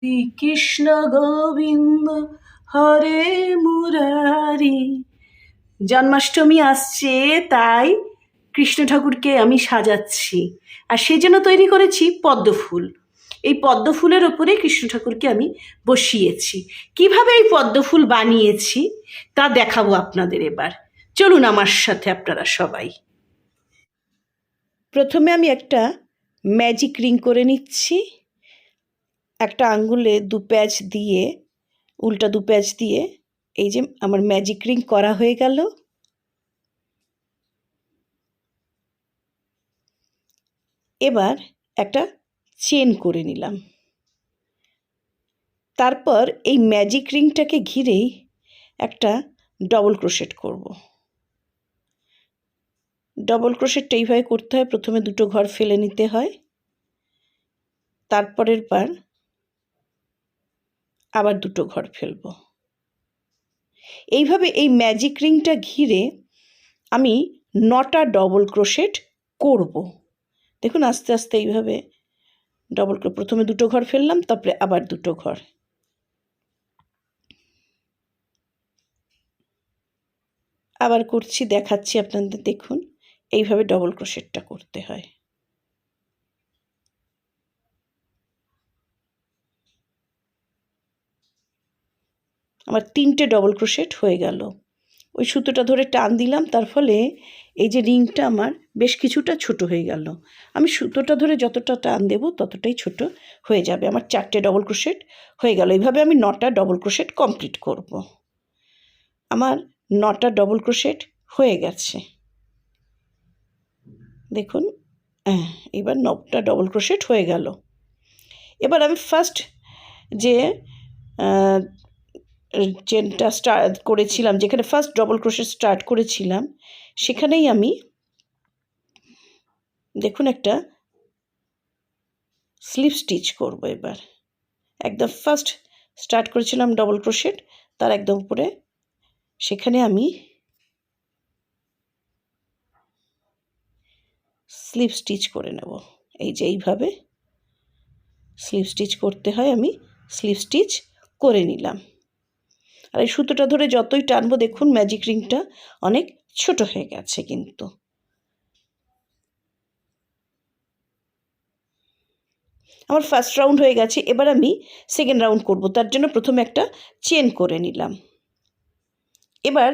কৃষ্ণ গোবিন্দ হরে মুরারি। জন্মাষ্টমী আসছে, তাই কৃষ্ণ ঠাকুরকে আমি সাজাচ্ছি, আর সেজন্য তৈরি করেছি পদ্ম ফুল। এই পদ্ম ফুলের ওপরে কৃষ্ণ ঠাকুরকে আমি বসিয়েছি। কিভাবে এই পদ্ম ফুল বানিয়েছি তা দেখাবো আপনাদের। এবার চলুন আমার সাথে আপনারা সবাই। প্রথমে আমি একটা ম্যাজিক রিং করে নিচ্ছি। একটা আঙ্গুলে দু প্যাচ দিয়ে, উল্টা দু প্যাচ দিয়ে, এই যে আমার ম্যাজিক রিং করা হয়ে গেল। এবার একটা চেন করে নিলাম। তারপর এই ম্যাজিক রিংটাকে ঘিরেই একটা ডবল ক্রোশেট করব। ডবল ক্রোশেটটা এইভাবে করতে হয়, প্রথমে দুটো ঘর ফেলে নিতে হয়, তারপরের বার আবার দুটো ঘর ফেলব। এইভাবে এই ম্যাজিক রিংটা ঘিরে আমি 9টা ডবল ক্রোশেট করব। দেখুন আস্তে আস্তে এইভাবে ডবল ক্রোশেট, প্রথমে দুটো ঘর ফেললাম, তারপরে আবার দুটো ঘর। আবার করছি, দেখাচ্ছি আপনাদের, দেখুন এইভাবে ডবল ক্রোশেটটা করতে হয়। আমার 3টে ডবল ক্রোশেট হয়ে গেল। ওই সুতোটা ধরে টান দিলাম, তার ফলে এই যে রিংটা আমার বেশ কিছুটা ছোট হয়ে গেল। আমি সুতোটা ধরে যতটা টান দেব ততটাই ছোট হয়ে যাবে। আমার 4টে ডবল ক্রোশেট হয়ে গেল। এইভাবে আমি 9টা ডবল ক্রোশেট কমপ্লিট করব। আমার 9টা ডবল ক্রোশেট হয়ে গেছে, দেখুন। এবার 9টা ডবল ক্রোশেট হয়ে গেল। এবার আমি ফার্স্ট যে চেনটা স্টার্ট করেছিলাম, যেখানে ফার্স্ট ডবল ক্রোশেট স্টার্ট করেছিলাম, সেখানেই আমি দেখুন একটা স্লিপ স্টিচ করব। এবার একদম ফার্স্ট স্টার্ট করেছিলাম ডবল ক্রোশেট, তার একদম উপরে সেখানে আমি স্লিপ স্টিচ করে নেব। এই যে এইভাবে স্লিপ স্টিচ করতে হয়, আমি স্লিপ স্টিচ করে নিলাম। আর এই সুতোটা ধরে যতই টানবো, দেখুন ম্যাজিক রিংটা অনেক ছোট হয়ে গেছে কিন্তু। আমার ফার্স্ট রাউন্ড হয়ে গেছে। এবার আমি সেকেন্ড রাউন্ড করব, তার জন্য প্রথমে একটা চেন করে নিলাম। এবার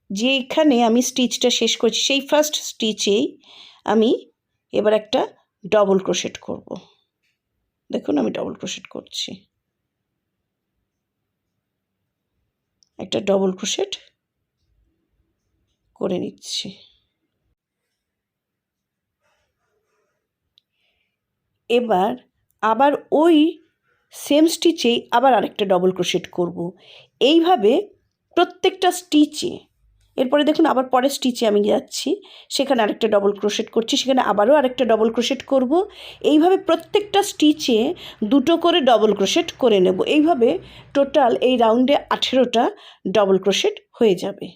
যেখানে আমি স্টিচটা শেষ করছি, সেই ফার্স্ট স্টিচেই আমি এবার একটা ডবল ক্রোশেট করব। দেখুন আমি ডবল ক্রোশেট করছি, একটা ডবল ক্রোশেট করে নিচ্ছি। এবার আবার ওই সেম স্টিচেই আবার আরেকটা ডবল ক্রোশেট করব। এইভাবে প্রত্যেকটা স্টিচে, এরপরে দেখুন আবার পরের স্টিচে আমি যাচ্ছি, সেখানে আরেকটা ডবল ক্রোশেট করছি, সেখানে আবারও আরেকটা ডবল ক্রোশেট করব। এইভাবে প্রত্যেকটা স্টিচে দুটো করে ডবল ক্রোশেট করে নেব। এইভাবে টোটাল এই রাউন্ডে 18টা ডবল ক্রোশেট হয়ে যাবে।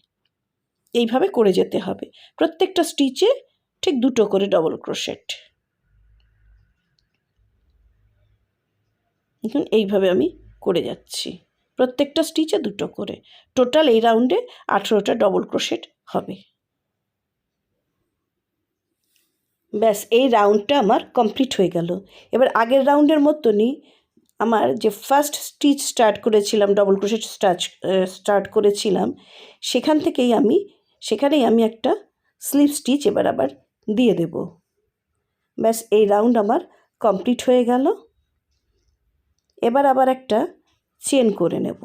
এইভাবে করে যেতে হবে, প্রত্যেকটা স্টিচে ঠিক দুটো করে ডবল ক্রোশেট। দেখুন এইভাবে আমি করে যাচ্ছি, প্রত্যেকটা স্টিচে দুটো করে। টোটাল এই রাউন্ডে 18টা ডবল ক্রোশেট হবে। ব্যাস, এই রাউন্ডটা আমার কমপ্লিট হয়ে গেল। এবার আগের রাউন্ডের মতনই আমার যে ফার্স্ট স্টিচ স্টার্ট করেছিলাম, ডবল ক্রোশেট স্টার্ট করেছিলাম, সেখানেই আমি একটা স্লিপ স্টিচ এবার আবার দিয়ে দেব। ব্যাস, এই রাউন্ড আমার কমপ্লিট হয়ে গেল। এবার আবার একটা চেন করে নেব।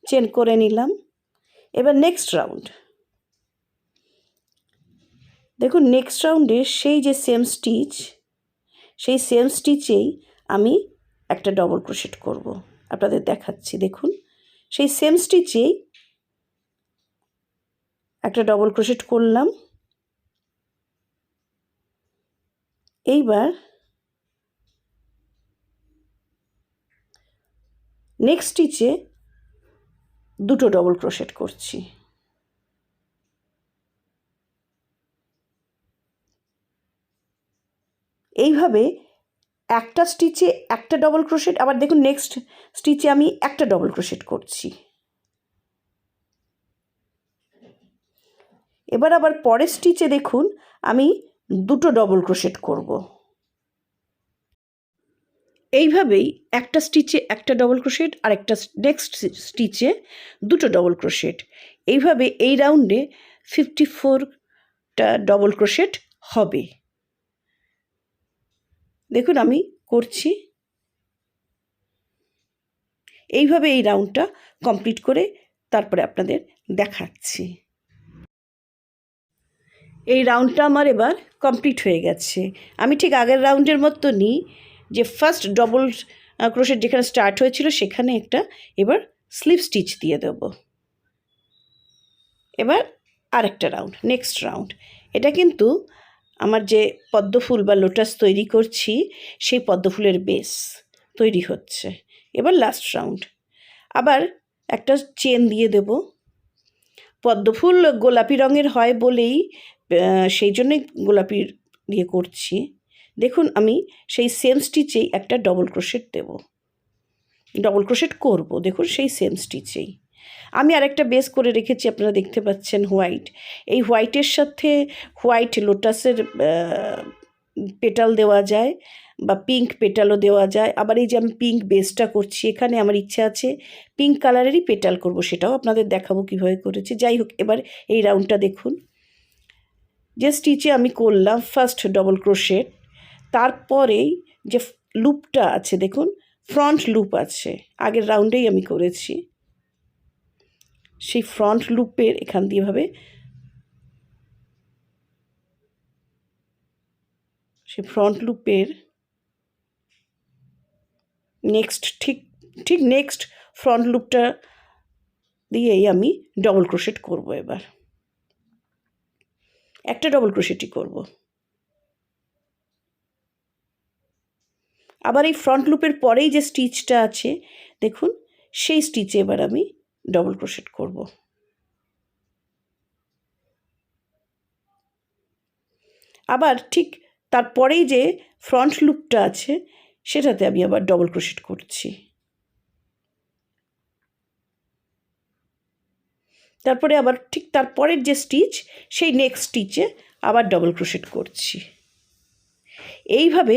চেন করে নিলাম। এবার নেক্সট রাউন্ড, দেখুন নেক্সট রাউন্ডে সেই যে সেম স্টিচ, সেই সেম স্টিচেই আমি একটা ডবল ক্রোশেট করব। আপনাদের দেখাচ্ছি, দেখুন সেই সেম স্টিচেই একটা ডবল ক্রোশেট করলাম। এইবার নেক্সট স্টিচে দুটো ডবল ক্রোশেট করছি। এইভাবে একটা স্টিচে একটা ডবল ক্রোশেট, আবার দেখুন নেক্সট স্টিচে আমি একটা ডবল ক্রোশেট করছি। এবার আবার পরের স্টিচে দেখুন আমি দুটো ডবল ক্রোশেট করব। এইভাবেই একটা স্টিচে একটা ডবল ক্রোশেট আর একটা নেক্সট স্টিচে দুটো ডবল ক্রোশেট, এইভাবে এই রাউন্ডে 54টা ডবল ক্রোশেট হবে। দেখুন আমি করছি, এইভাবে এই রাউন্ডটা কমপ্লিট করে তারপরে আপনাদের দেখাচ্ছি। এই রাউন্ডটা আমার এবার কমপ্লিট হয়ে গেছে। আমি ঠিক আগের রাউন্ডের মতনই যে ফার্স্ট ডবল ক্রোশেট যেখানে স্টার্ট হয়েছিল সেখানে একটা এবার স্লিপ স্টিচ দিয়ে দেব। এবার আরেকটা রাউন্ড, নেক্সট রাউন্ড। এটা কিন্তু আমার যে পদ্মফুল বা লোটাস তৈরি করছি সেই পদ্মফুলের বেস তৈরি হচ্ছে। এবার লাস্ট রাউন্ড, আবার একটা চেন দিয়ে দেব। পদ্মফুল গোলাপি রঙের হয় বলেই সেই জন্যই গোলাপি দিয়ে করছি। দেখুন আমি সেই সেম স্টিচেই একটা ডবল ক্রোশেট দেব, ডবল ক্রোশেট করব। দেখুন সেই সেম স্টিচেই আমি আরেকটা বেস করে রেখেছি, আপনারা দেখতে পাচ্ছেন হোয়াইট। এই হোয়াইটের সাথে হোয়াইট লোটাসের পেটাল দেওয়া যায় বা পিঙ্ক পেটালও দেওয়া যায়। আবার এই যে আমি পিঙ্ক বেসটা করছি, এখানে আমার ইচ্ছা আছে পিঙ্ক কালারেরই পেটাল করব, সেটাও আপনাদের দেখাবো কীভাবে করেছি। যাই হোক, এবার এই রাউন্ডটা দেখুন, যে স্টিচে আমি করলাম ফার্স্ট ডবল ক্রোশেট, তারপরেই যে লুপটা আছে দেখুন ফ্রন্ট লুপ আছে, আগের রাউন্ডেই আমি করেছি। সেই ফ্রন্ট লুপের এখান দিয়ে ভাবে সেই ফ্রন্ট লুপের নেক্সট ঠিক নেক্সট ফ্রন্ট লুপটা দিয়েই আমি ডবল ক্রোশেট করব। এবার একটা ডবল ক্রোশেটই করব। আবার এই ফ্রন্ট লুপের পরেই যে স্টিচটা আছে দেখুন সেই স্টিচে এবার আমি ডবল ক্রোশেট করব। আবার ঠিক তারপরেই যে ফ্রন্ট লুপটা আছে সেটাতে আমি আবার ডবল ক্রোশেট করছি। তারপরে আবার ঠিক তারপরের যে স্টিচ সেই নেক্সট স্টিচে আবার ডবল ক্রোশেট করছি। এইভাবে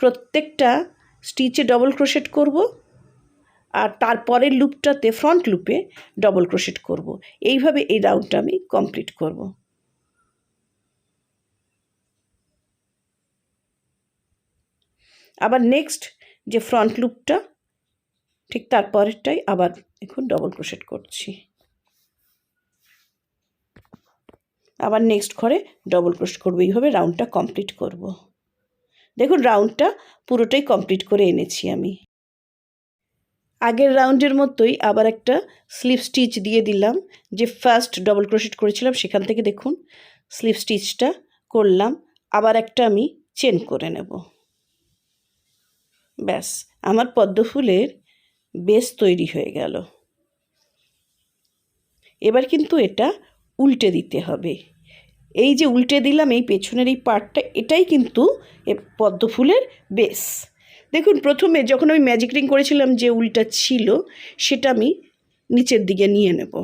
প্রত্যেকটা স্টিচে ডবল ক্রোশেট করব আর তারপরের লুপটাতে ফ্রন্ট লুপে ডবল ক্রোশেট করব। এইভাবে এই রাউন্ডটা আমি কমপ্লিট করব। আবার নেক্সট যে ফ্রন্ট লুপটা ঠিক তারপরেরটাই আবার দেখুন ডবল ক্রোশেট করছি। আবার নেক্সট ঘরে ডবল ক্রোশেট করব। এইভাবে রাউন্ডটা কমপ্লিট করব। দেখুন রাউন্ডটা পুরোটাই কমপ্লিট করে এনেছি আমি। আগের রাউন্ডের মতোই আবার একটা স্লিপ স্টিচ দিয়ে দিলাম, যে ফার্স্ট ডবল ক্রোশেট করেছিলাম সেখান থেকে দেখুন স্লিপ স্টিচটা করলাম। আবার একটা আমি চেন করে নেব। ব্যাস আমার পদ্মফুলের বেস তৈরি হয়ে গেল। এবার কিন্তু এটা উল্টে দিতে হবে। এই যে উল্টে দিলাম এই পেছনের এই পার্টটা, এটাই কিন্তু পদ্মফুলের বেস। দেখুন প্রথমে যখন আমি ম্যাজিক রিং করেছিলাম যে উল্টা ছিল সেটা আমি নিচের দিকে নিয়ে নেব।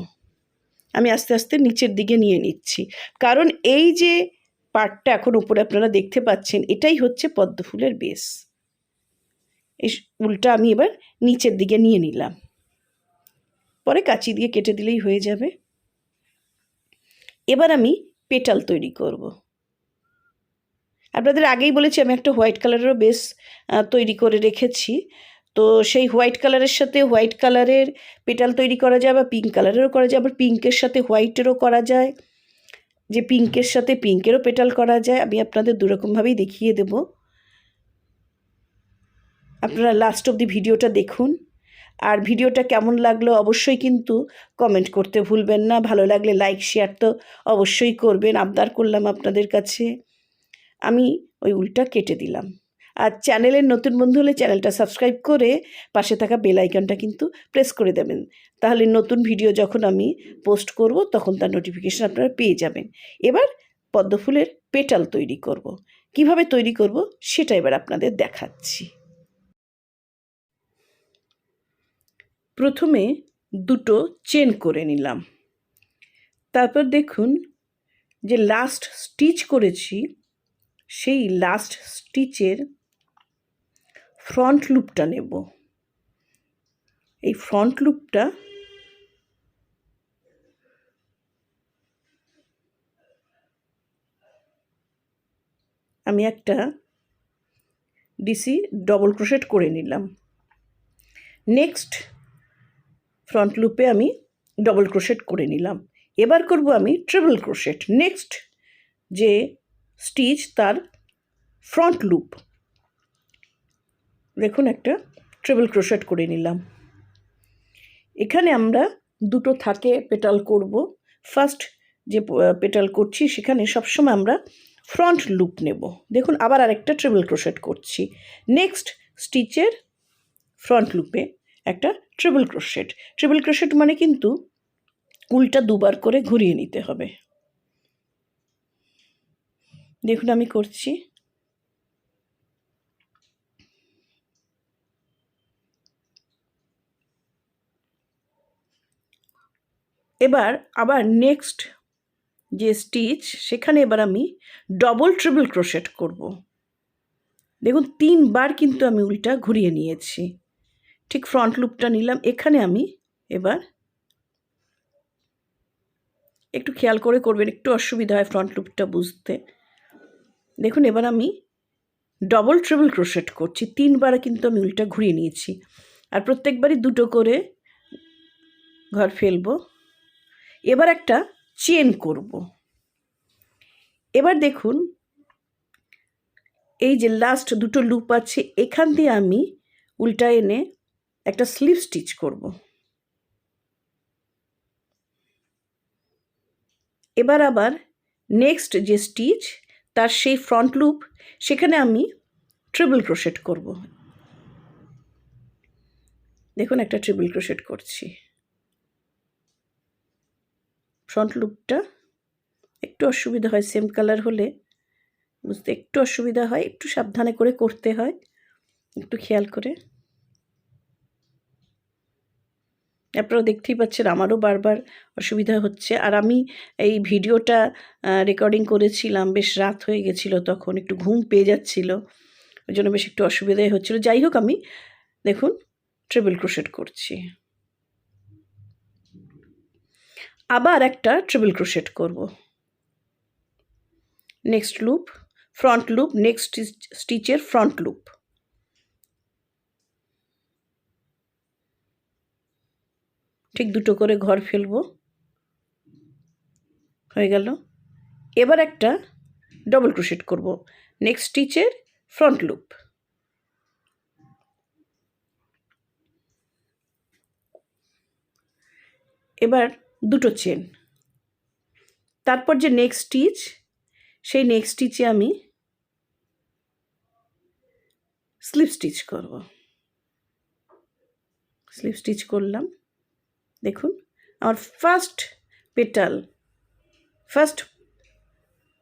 আমি আস্তে আস্তে নিচের দিকে নিয়ে নিচ্ছি, কারণ এই যে পার্টটা এখন উপরে আপনারা দেখতে পাচ্ছেন এটাই হচ্ছে পদ্মফুলের বেস। এই উল্টা আমি এবার নিচের দিকে নিয়ে নিলাম, পরে কাঁচি দিয়ে কেটে দিলেই হয়ে যাবে। এবার আমি পেটাল তৈরি করব। আপনাদের আগেই বলেছি আমি একটা হোয়াইট কালারেরও বেস তৈরি করে রেখেছি। তো সেই হোয়াইট কালারের সাথে হোয়াইট কালারের পেটাল তৈরি করা যায়, বা পিঙ্ক কালারেরও করা যায়, আবার পিঙ্কের সাথে হোয়াইটেরও করা যায়, যে পিঙ্কের সাথে পিঙ্কেরও পেটাল করা যায়। আমি আপনাদের দুরকমভাবেই দেখিয়ে দেব। আপনারা লাস্ট অবধি ভিডিওটা দেখুন। আর ভিডিওটা কেমন লাগলো অবশ্যই কিন্তু কমেন্ট করতে ভুলবেন না। ভালো লাগলে লাইক শেয়ার তো অবশ্যই করবেন, আবদার করলাম আপনাদের কাছে। আমি ওই উলটা কেটে দিলাম। আর চ্যানেলের নতুন বন্ধু হলে চ্যানেলটা সাবস্ক্রাইব করে পাশে থাকা বেল আইকনটা কিন্তু প্রেস করে দেবেন, তাহলে নতুন ভিডিও যখন আমি পোস্ট করব তখন তার নোটিফিকেশান আপনারা পেয়ে যাবেন। এবার পদ্মফুলের পেটাল তৈরি করব। কিভাবে তৈরি করব সেটা এবার আপনাদের দেখাচ্ছি। প্রথমে দুটো চেন করে নিলাম, তারপর দেখুন যে লাস্ট স্টিচ করেছি সেই লাস্ট স্টিচের ফ্রন্ট লুপটা নেব। এই ফ্রন্ট লুপটা আমি একটা ডিসি ডবল ক্রোশেট করে নিলাম। নেক্সট ফ্রন্ট লুপে আমি ডবল ক্রোশেট করে নিলাম। এবার করব আমি ট্রিপল ক্রোশেট। নেক্সট যে স্টিচ তার ফ্রন্ট লুপ, দেখুন একটা ট্রিপল ক্রোশেট করে নিলাম। এখানে আমরা দুটো থাকে পেটাল করব। ফার্স্ট যে পেটাল করছি সেখানে সবসময় আমরা ফ্রন্ট লুপ নেব। দেখুন আবার আরেকটা ট্রিপল ক্রোশেট করছি। নেক্সট স্টিচের ফ্রন্ট লুপে একটা ট্রিপল ক্রোশেট। ট্রিপল ক্রোশেট মানে কিন্তু উলটা দুবার করে ঘুরিয়ে নিতে হবে। দেখুন আমি করছি। এবার আবার নেক্সট যে স্টিচ সেখানে এবার আমি ডবল ট্রিপল ক্রোশেট করব। দেখুন 3 বার কিন্তু আমি উলটা ঘুরিয়ে নিয়েছি। ঠিক ফ্রন্ট লুপটা নিলাম। এখানে আমি এবার একটু খেয়াল করে করবেন, একটু অসুবিধা হয় ফ্রন্ট লুপটা বুঝতে। দেখুন এবার আমি ডবল ট্রিপল ক্রোশেট করছি। 3 বার কিন্তু আমি উলটা ঘুরিয়ে নিয়েছি, আর প্রত্যেকবারই দুটো করে ঘর ফেলবো। এবার একটা চেন করব। এবার দেখুন এই যে লাস্ট দুটো লুপ আছে এখান দিয়ে আমি উল্টা এনে একটা স্লিপ স্টিচ করব। এবার আবার নেক্সট যে স্টিচ তার সেই ফ্রন্ট লুপ সেখানে আমি ট্রিপল ক্রোশেট করব। দেখুন একটা ট্রিপল ক্রোশেট করছি। ফ্রন্ট লুপটা একটু অসুবিধা হয়, সেম কালার হলে বুঝতে একটু অসুবিধা হয়, একটু সাবধানে করে করতে হয়, একটু খেয়াল করে। আপনারা দেখতেই পাচ্ছেন আমারও বারবার অসুবিধা হচ্ছে। আর আমি এই ভিডিওটা রেকর্ডিং করেছিলাম, বেশ রাত হয়ে গেছিলো, তখন একটু ঘুম পেয়ে যাচ্ছিলো, ওই জন্য বেশ একটু অসুবিধাই হচ্ছিলো। যাই হোক আমি দেখুন ট্রিপল ক্রোশেট করছি। আবার একটা ট্রিপল ক্রোশেট করব। Next loop front loop, next স্টিচের ফ্রন্ট লুপ। ঠিক দুটো করে ঘর ফেলবো, হয়ে গেল। এবার একটা ডবল ক্রোশেট করব। নেক্সট স্টিচের ফ্রন্ট লুপ। এবার দুটো চেন। তারপর যে নেক্সট স্টিচ সেই নেক্সট স্টিচে আমি স্লিপ স্টিচ করব। স্লিপ স্টিচ করলাম। দেখুন আমার ফার্স্ট পেটাল, ফার্স্ট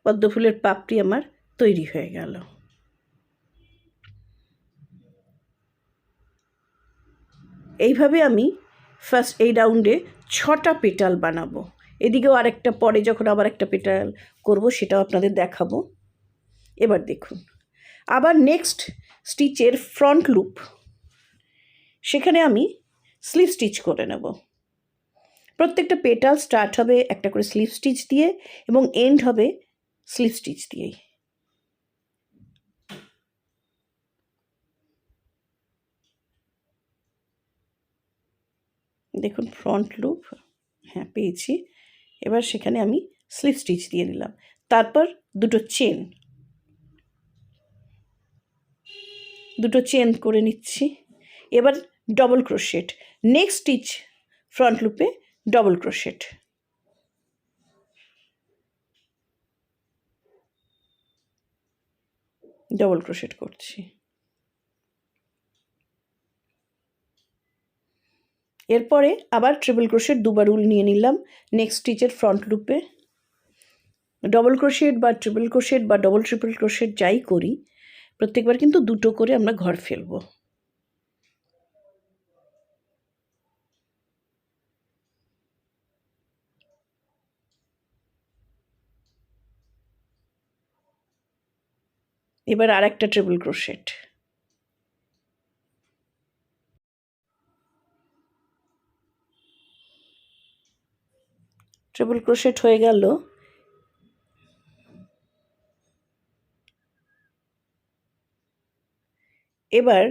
পদ্ম ফুলের পাপড়ি আমার তৈরি হয়ে গেল। এইভাবে আমি ফার্স্ট এই রাউন্ডে 6টা পেটাল বানাবো। এদিকেও আরেকটা পরে যখন আবার একটা পেটাল করব সেটাও আপনাদের দেখাবো। এবার দেখুন আবার নেক্সট স্টিচের ফ্রন্ট লুপ, সেখানে আমি স্লিপ স্টিচ করে নেব। প্রত্যেকটা পেটাল স্টার্ট হবে একটা করে স্লিপ স্টিচ দিয়ে এবং এন্ড হবে স্লিপ স্টিচ দিয়েই। দেখুন ফ্রন্ট লুপ, হ্যাঁ পেয়েছি। এবার সেখানে আমি স্লিপ স্টিচ দিয়ে নিলাম। তারপর দুটো চেন করে নিচ্ছি। এবার double crochet. Next stitch front লুপে ডবল ক্রোশেট। ডবল ক্রোশেট করছি। এরপরে আবার ট্রিপল ক্রোশেট দুবার উল নিয়ে নিলাম নেক্সট স্টিচের ফ্রন্ট লুপে। ডবল ক্রোশেট বা ট্রিপল ক্রোশেট বা ডবল ট্রিপল ক্রোশেট যাই করি, প্রত্যেকবার কিন্তু দুটো করে আমরা ঘর ফেলবো। এবার আর একটা ট্রিপল ক্রোশেট। ট্রিপল ক্রোশেট হয়ে গেল। এবার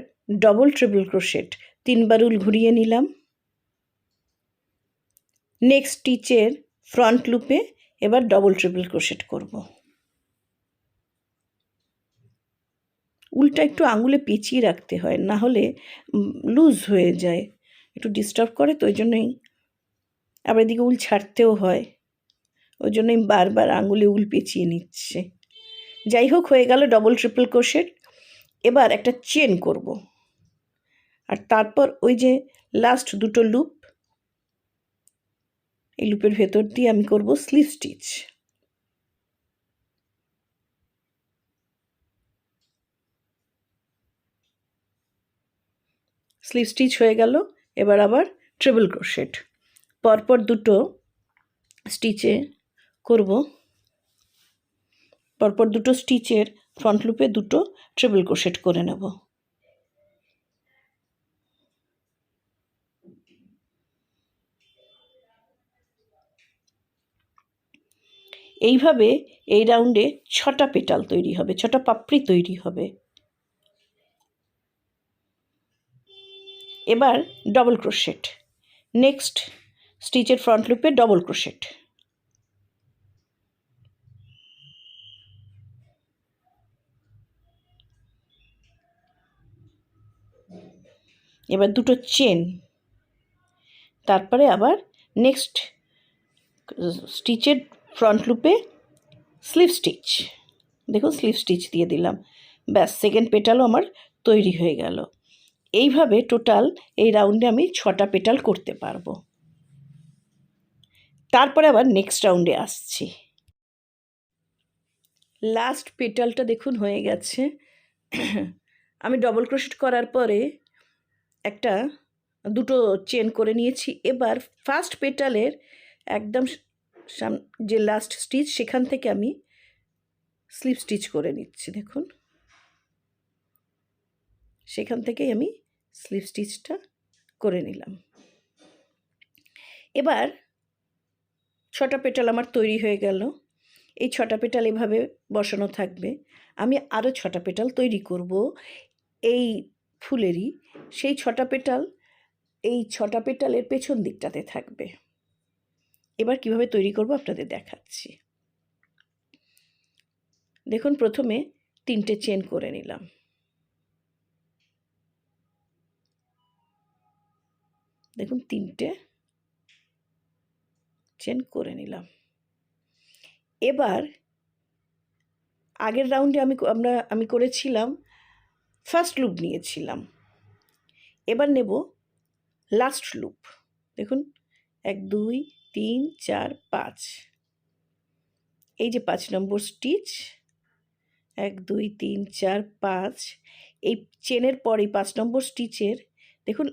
ডবল ট্রিপল ক্রোশেট 3বার উল ঘুরিয়ে নিলাম। নেক্সট স্টিচের ফ্রন্ট লুপে এবার ডবল ট্রিপল ক্রোশেট করব। উলটা একটু আঙুলে পেঁচিয়ে রাখতে হয়, না হলে লুজ হয়ে যায়, একটু ডিস্টার্ব করে, তো ওই জন্যই আবার এদিকে উল ছাড়তেও হয়, ওই জন্যই বারবার আঙুলে উল পেঁচিয়ে নিচ্ছে। যাই হোক, হয়ে গেল ডবল ট্রিপল ক্রোশেট। এবার একটা চেন করব, আর তারপর ওই যে লাস্ট দুটো লুপ, এই লুপের ভেতর দিয়ে আমি করব স্লিভ স্টিচ। স্লিভ স্টিচ হয়ে গেল। এবার আবার ট্রিপল ক্রোশেট পরপর দুটো স্টিচে করব, পরপর দুটো স্টিচের ফ্রন্ট লুপে দুটো ট্রিপল ক্রোশেট করে নেব। এইভাবে এই রাউন্ডে 6টা পেটাল তৈরি হবে, 6টা পাপড়ি তৈরি হবে। এবার ডবল ক্রোশেট, নেক্সট স্টিচের ফ্রন্ট লুপে ডবল ক্রোশেট। এবার দুটো চেন, তারপরে আবার নেক্সট স্টিচের ফ্রন্ট লুপে স্লিভ স্টিচ। দেখুন স্লিভ স্টিচ দিয়ে দিলাম, ব্যাস সেকেন্ড পেটালও আমার তৈরি হয়ে গেল। এইভাবে টোটাল এই রাউন্ডে আমি 6টা পেটাল করতে পারবো। তারপরে আবার নেক্সট রাউন্ডে আসছি। লাস্ট পেটালটা দেখুন হয়ে গেছে। আমি ডবল ক্রোশেট করার পরে একটা দুটো চেন করে নিয়েছি। এবার ফার্স্ট পেটালের একদম যে লাস্ট স্টিচ, সেখান থেকে আমি স্লিভ স্টিচ করে নিচ্ছি। দেখুন সেখান থেকেই আমি স্লিভ স্টিচটা করে নিলাম। এবার 6টা পেটাল আমার তৈরি হয়ে গেল। এই 6টা পেটাল এভাবে বসানো থাকবে। আমি আরও 6টা পেটাল তৈরি করব এই ফুলেরই। সেই 6টা পেটাল এই 6টা পেটালের পেছন দিকটাতে থাকবে। এবার কিভাবে তৈরি করব আপনাদের দেখাচ্ছি। দেখুন প্রথমে 3টে চেন করে নিলাম। দেখুন 3টে চেন করে নিলাম। এবার আগের রাউন্ডে আমি করেছিলাম ফার্স্ট লুপ নিয়েছিলাম, এবার নেব লাস্ট লুপ। দেখুন 1 2 3 4 5, এই যে 5 নম্বর স্টিচ, 1 2 3 4 5, এই চেনের পরে 5 নম্বর স্টিচের দেখুন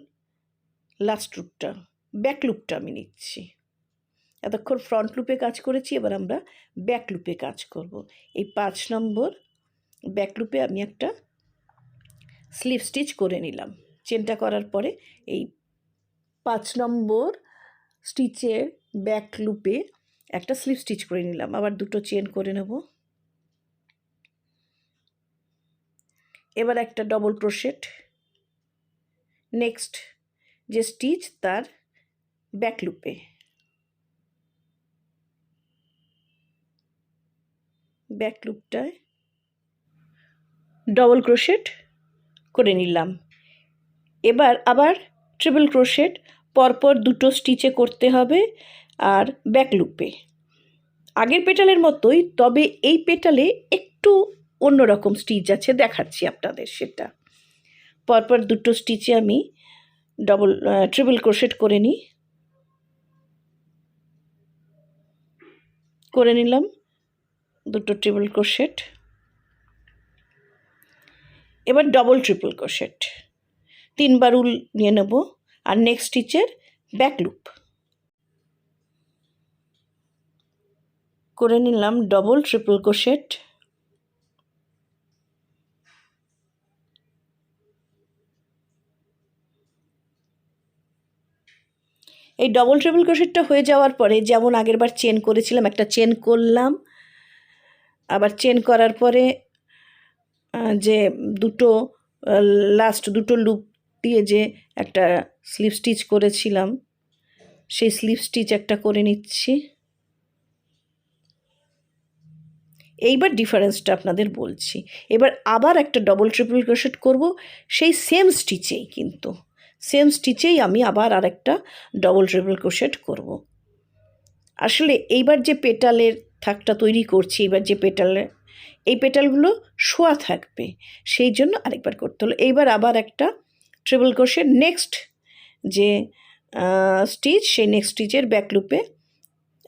লাস্ট লুপটা, ব্যাক লুপটা আমি নিচ্ছি। এতক্ষণ ফ্রন্ট লুপে কাজ করেছি, এবার আমরা ব্যাক লুপে কাজ করব। এই 5 নম্বর ব্যাক লুপে আমি একটা স্লিভ স্টিচ করে নিলাম। চেনটা করার পরে এই 5 নম্বর স্টিচের ব্যাক লুপে একটা স্লিভ স্টিচ করে নিলাম। আবার দুটো চেন করে নেব। এবার একটা ডবল ক্রোশেট, নেক্সট যে স্টিচ তার ব্যাক লুপে ব্যাক লুপটায় ডবল ক্রোশেট করে নিলাম। এবার আবার ট্রিপল ক্রোশেট পরপর দুটো স্টিচে করতে হবে আর ব্যাক লুপে আগের পেটালের মতোই, তবে এই পেটালে একটু অন্যরকম স্টিচ আছে, দেখাচ্ছি আপনাদের সেটা। পরপর দুটো স্টিচে আমি ট্রিপল ক্রোশেট করে নিলাম। দুটো ট্রিপল ক্রোশেট, এবার ডবল ট্রিপল ক্রোশেট, 3বার উল নিয়ে নেব আর নেক্সট স্টিচের ব্যাক লুপ করে নিলাম ডবল ট্রিপল ক্রোশেট। এই ডবল ট্রিপল ক্রোশেটটা হয়ে যাওয়ার পরে যেমন আগেরবার চেন করেছিলাম, একটা চেন করলাম, আবার চেন করার পরে যে দুটো লাস্ট দুটো লুপ দিয়ে যে একটা স্লিপ স্টিচ করেছিলাম, সেই স্লিপ স্টিচ একটা করে নিচ্ছি। এইবার ডিফারেন্সটা আপনাদের বলছি। এবার আবার একটা ডবল ট্রিপল ক্রোশেট করব সেই সেম স্টিচেই, কিন্তু সেম স্টিচেই আমি আবার আরেকটা ডবল ট্রিপল ক্রোশেট করব। আসলে এইবার যে পেটালের থাকটা তৈরি করছি, এইবার যে পেটালের এই পেটালগুলো শোয়া থাকবে, সেই জন্য আরেকবার করতে হলো। এইবার আবার একটা ট্রিপল ক্রোশেট, নেক্সট যে স্টিচ সেই নেক্সট স্টিচের ব্যাক লুপে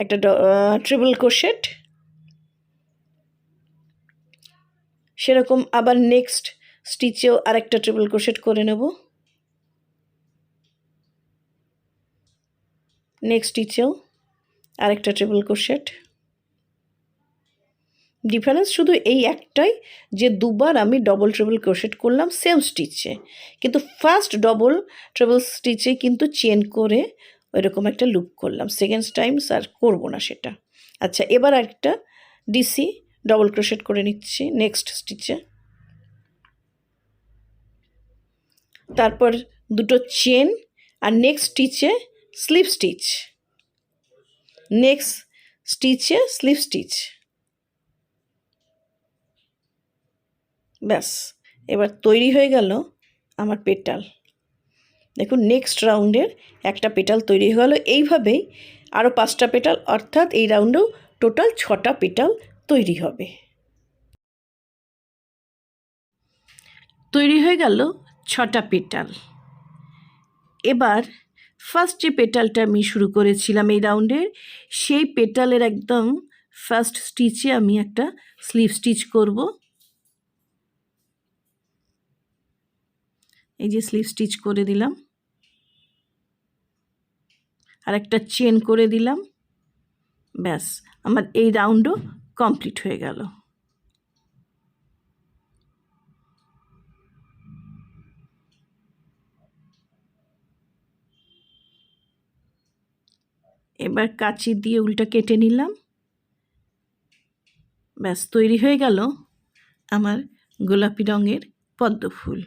একটা ট্রিপল ক্রোশেট, সেরকম আবার নেক্সট স্টিচেও আরেকটা ট্রিপল ক্রোশেট করে নেব, নেক্সট স্টিচেও আরেকটা ট্রিপল ক্রোশেট। ডিফারেন্স শুধু এই একটাই যে দুবার আমি ডবল ট্রিপল ক্রোশেট করলাম সেম স্টিচে, কিন্তু ফার্স্ট ডবল ট্রিপল স্টিচে কিন্তু চেন করে ওইরকম একটা লুপ করলাম, সেকেন্ড টাইমস আর করবো না সেটা। আচ্ছা, এবার একটা ডিসি ডবল ক্রোশেট করে নিচ্ছি নেক্সট স্টিচে, তারপর দুটো চেন আর নেক্সট স্টিচে স্লিপ স্টিচ, নেক্সট স্টিচে স্লিপ স্টিচ। ব্যাস, এবার তৈরি হয়ে গেল আমার পেটাল। দেখুন নেক্সট রাউন্ডের একটা পেটাল তৈরি হয়ে গেল। এইভাবেই আরও 5টা পেটাল, অর্থাৎ এই রাউন্ডেও টোটাল 6টা পেটাল তৈরি হবে। তৈরি হয়ে গেল 6টা পেটাল। এবার ফার্স্ট যে পেটালটা আমি শুরু করেছিলাম এই রাউন্ডের, সেই পেটালের একদম ফার্স্ট স্টিচে আমি একটা স্লিপ স্টিচ করব। এই যে স্লিপ স্টিচ করে দিলাম, আর একটা চেন করে দিলাম। ব্যাস, আমার এই রাউন্ডও কমপ্লিট হয়ে গেল। এবার কাঁচি দিয়ে উলটা কেটে নিলাম। ব্যাস, তৈরি হয়ে গেল আমার গোলাপি রঙের পদ্ম ফুল।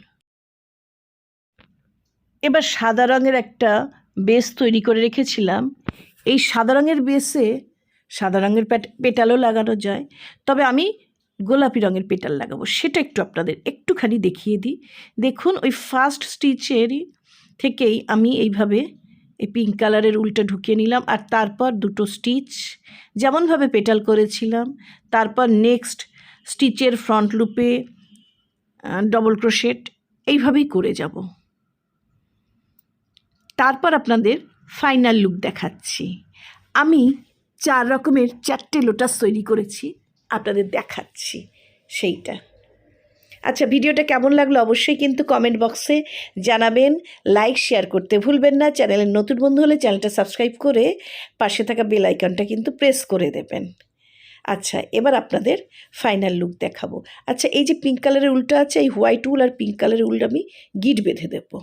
এবার সাদা রঙের একটা বেস তৈরি করে রেখেছিলাম। এই সাদা রঙের বেসে সাদা রঙের পেটালও লাগানো যায়, তবে আমি গোলাপি রঙের পেটাল লাগাবো, সেটা একটু আপনাদের একটুখানি দেখিয়ে দিই। দেখুন ওই ফার্স্ট স্টিচেরই থেকেই আমি এইভাবে এই পিঙ্ক কালারের উলটা ঢুকিয়ে নিলাম, আর তারপর দুটো স্টিচ যেমনভাবে পেটাল করেছিলাম, তারপর নেক্সট স্টিচের ফ্রন্ট লুপে ডবল ক্রোশেট, এইভাবেই করে যাব। তারপর আপনাদের ফাইনাল লুক দেখাচ্ছি। আমি 4 রকমের 4টে লোটাস তৈরি করেছি, আপনাদের দেখাচ্ছি সেইটা। আচ্ছা, ভিডিওটা কেমন লাগলো অবশ্যই কিন্তু কমেন্ট বক্সে জানাবেন। লাইক শেয়ার করতে ভুলবেন না। চ্যানেলের নতুন বন্ধু হলে চ্যানেলটা সাবস্ক্রাইব করে পাশে থাকা বেল আইকনটা কিন্তু প্রেস করে দেবেন। আচ্ছা, এবার আপনাদের ফাইনাল লুক দেখাবো। আচ্ছা, এই যে পিঙ্ক কালারের উলটা আছে, এই হোয়াইট উল আর পিঙ্ক কালারের উল আমি গিট বেঁধে দেবো।